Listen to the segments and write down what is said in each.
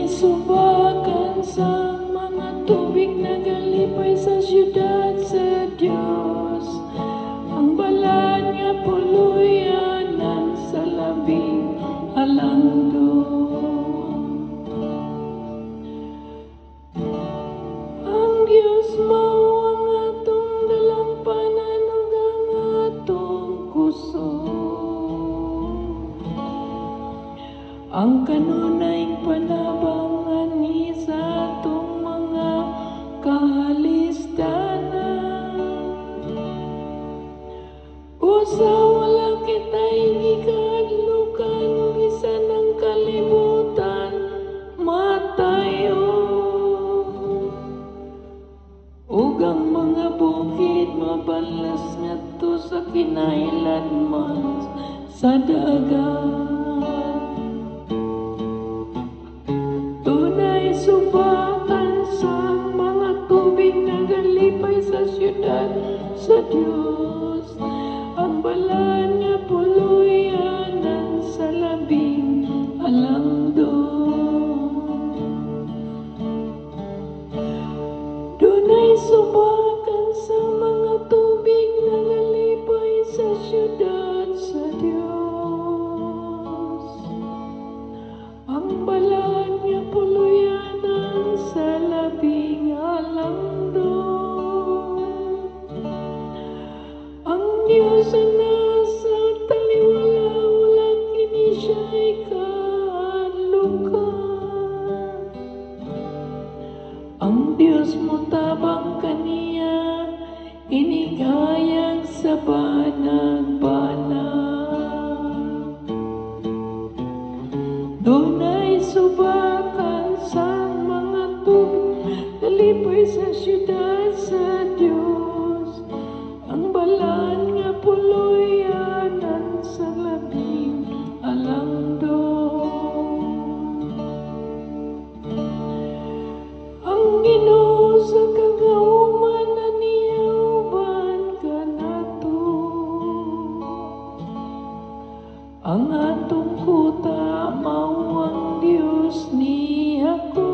subakan sa mga tubig na galipay sa siyudad sa Diyos. Ang balat niya puluyanan sa labing alangdon. Ang Diyos mao ang atong dalampanan ug ang atong kusog. Ang kanunay panabangan ni sa atong mga kahalistanan. Usa wala kita'y gikadlukan, bisan ang kalibutan matayo. Ug ang mga bukid mabalas ngadto sa kinailanman sa dagat. Tunay subakan sa mga tubig na galipay sa siyudad sa Diyos. Ang balat niya puluyanan sa labing alangdon. Dunay subakan sa mga tubig na galipay sa siyudad sa Diyos. Ang balat niya puluyanan sa labing alangdon. Ang Diyos ang nasa taliwala, wala kini siya'y kahadlukan. Ang Diyos mo tabang kaniya, inigayag sa banag-banag. Dunay subakan sa mga tubig, galipay sa siyudad sa Diyos. Ang balat niya puluyanan sa labing alangdon. Ang Ginoo sa kagauman na niyauban ka nato. Ang atong kuta mao ang Dios ni ako.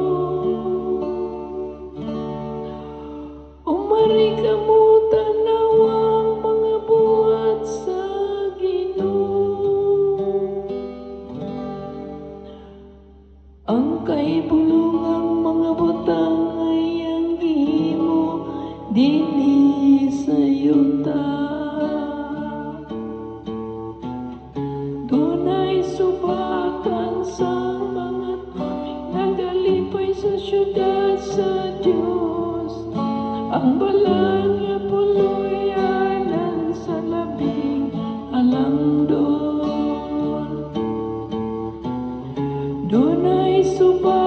Umari ka mo tanawang mga buhat sa Ginoo. Ang kaibulungang mga butang ay ang gihimo dinhi sa yuta. Dunay subakan sa mga tubig na galipay sa siyudad sa Diyos. Ang balat niya puluyanan sa labing alangdon. Dunay subakan